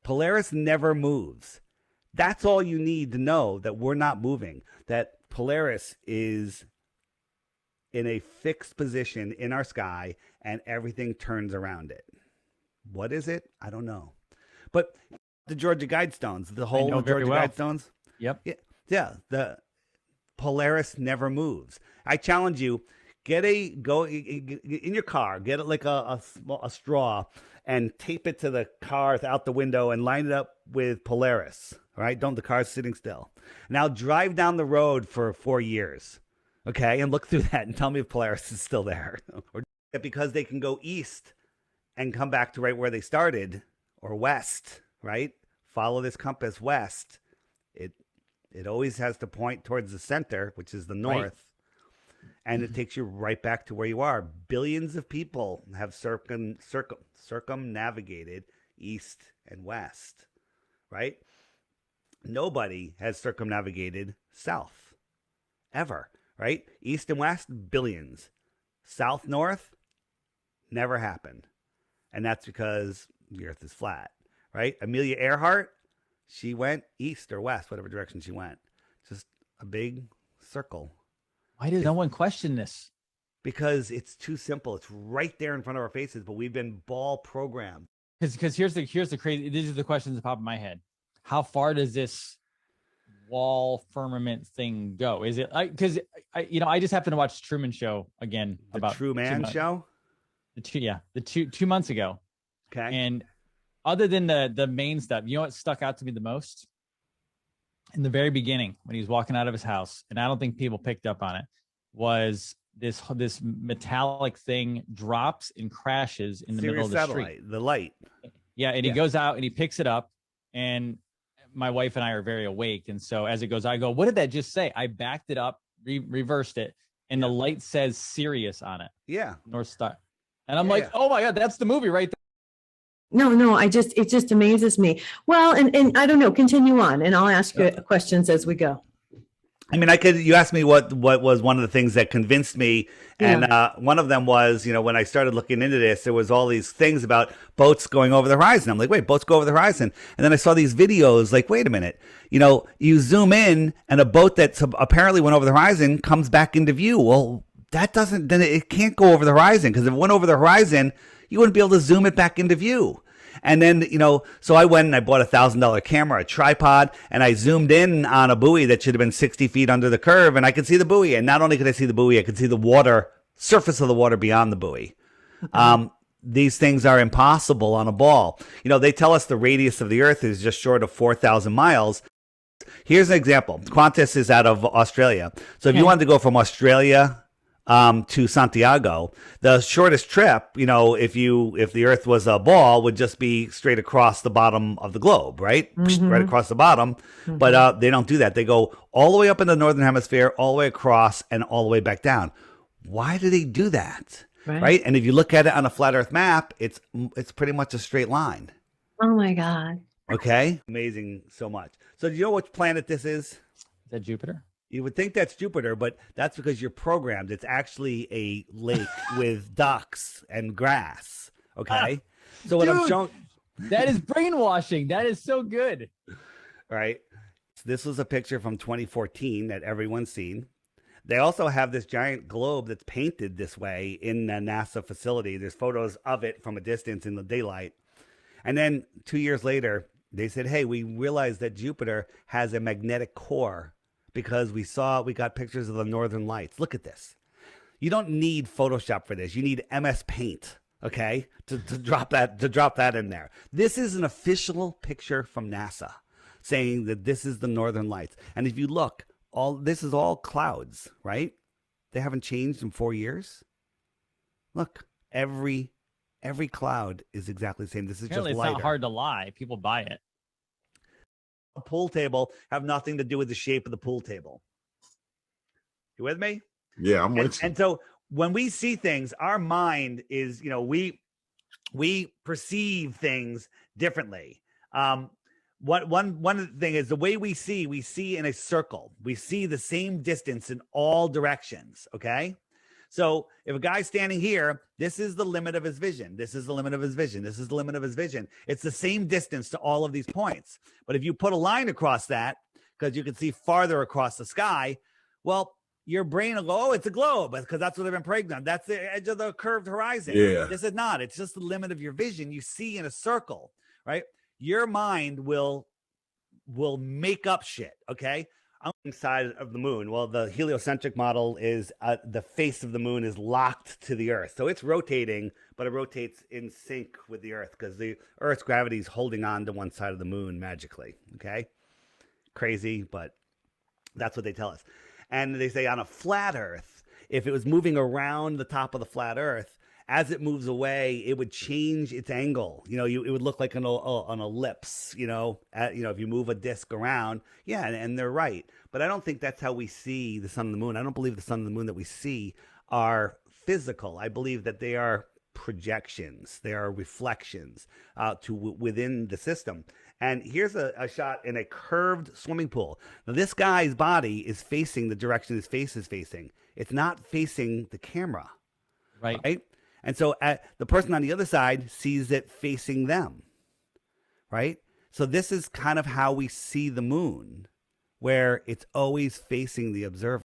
Polaris never moves. That's all you need to know, that we're not moving, that Polaris is in a fixed position in our sky and everything turns around it. What is it? I don't know. But the Georgia Guidestones, the hole in the Georgia Guidestones. Yep. Yeah. The Polaris never moves. I challenge you, go in your car, get it like a straw and tape it to the car out the window and line it up with Polaris. All right. The car's sitting still. Now drive down the road for 4 years. Okay. And look through that and tell me if Polaris is still there. Or because they can go east and come back to right where they started, or west, right? Follow this compass west. It always has to point towards the center, which is the north. Right. And it takes you right back to where you are. Billions of people have circumnavigated east and west, right? Nobody has circumnavigated south ever, right? East and west, billions. South, north, never happened. And that's because the earth is flat, right? Amelia Earhart, she went east or west, whatever direction she went. Just a big circle. Why does no one question this? Because it's too simple. It's right there in front of our faces, but we've been ball programmed. Because here's the crazy, these are the questions that pop in my head. How far does this wall firmament thing go? Is it because I just happened to watch Truman Show again about Truman Show? The 2 months ago. Okay. And other than the main stuff, you know what stuck out to me the most? In the very beginning, when he was walking out of his house, and I don't think people picked up on it, was this metallic thing drops and crashes in the middle of the street. The light. Yeah, and he goes out and he picks it up, and my wife and I are very awake. And so as it goes, I go, what did that just say? I backed it up, reversed it, and the light says Sirius on it. Yeah. North Star. And I'm like, oh my God, that's the movie right there. No, it just amazes me. Well, and I don't know, continue on and I'll ask you questions as we go. I mean, you asked me what was one of the things that convinced me. And one of them was, when I started looking into this, there was all these things about boats going over the horizon. I'm like, wait, boats go over the horizon. And then I saw these videos like, wait a minute, you zoom in and a boat that apparently went over the horizon comes back into view. Well, then it can't go over the horizon, because if it went over the horizon, you wouldn't be able to zoom it back into view. And then, so I went and I bought a $1,000 camera, a tripod, and I zoomed in on a buoy that should have been 60 feet under the curve, and I could see the buoy. And not only could I see the buoy, I could see the surface of the water beyond the buoy. These things are impossible on a ball. They tell us the radius of the Earth is just short of 4,000 miles. Here's an example. Qantas is out of Australia. So if you wanted to go from Australia to Santiago, the shortest trip, if the Earth was a ball, would just be straight across the bottom of the globe, right? Mm-hmm. Right across the bottom. Mm-hmm. But they don't do that. They go all the way up in the northern hemisphere, all the way across, and all the way back down. Why do they do that? Right? And if you look at it on a flat Earth map, it's pretty much a straight line. Oh my God. Okay. Amazing so much. So do you know which planet this is? Is that Jupiter? You would think that's Jupiter, but that's because you're programmed. It's actually a lake with ducks and grass. Okay. So what I'm showing. That is brainwashing. That is so good. All right. So this was a picture from 2014 that everyone's seen. They also have this giant globe that's painted this way in the NASA facility. There's photos of it from a distance in the daylight. And then 2 years later, they said, hey, we realized that Jupiter has a magnetic core, because we got pictures of the northern lights. Look at this. You don't need Photoshop for this. You need MS Paint, okay, to drop that in there. This is an official picture from NASA saying that this is the northern lights. And if you look, this is all clouds, right? They haven't changed in 4 years. Look, every cloud is exactly the same. This is Apparently just lighter. It's not hard to lie. People buy it. A pool table have nothing to do with the shape of the pool table. You with me? Yeah, I'm with you. And so when we see things, our mind is, we perceive things differently. One thing is the way we see in a circle. We see the same distance in all directions. Okay. So if a guy's standing here, this is the limit of his vision. This is the limit of his vision. This is the limit of his vision. It's the same distance to all of these points. But if you put a line across that, because you can see farther across the sky, well, your brain will go, oh, it's a globe, because that's what they've been programmed. That's the edge of the curved horizon. Yeah. This is not. It's just the limit of your vision. You see in a circle, right? Your mind will make up shit, okay? Side of the moon. Well, the heliocentric model is the face of the moon is locked to the Earth. So it's rotating, but it rotates in sync with the Earth because the Earth's gravity is holding on to one side of the moon magically, okay? Crazy, but that's what they tell us. And they say on a flat Earth, if it was moving around the top of the flat Earth, as it moves away, it would change its angle. You know, it would look like an ellipse, you know, if you move a disc around. Yeah, and they're right. But I don't think that's how we see the sun and the moon. I don't believe the sun and the moon that we see are physical. I believe that they are projections. They are reflections within the system. And here's a shot in a curved swimming pool. Now, this guy's body is facing the direction his face is facing. It's not facing the camera. Right? And so the person on the other side sees it facing them, right? So this is kind of how we see the moon, where it's always facing the observer.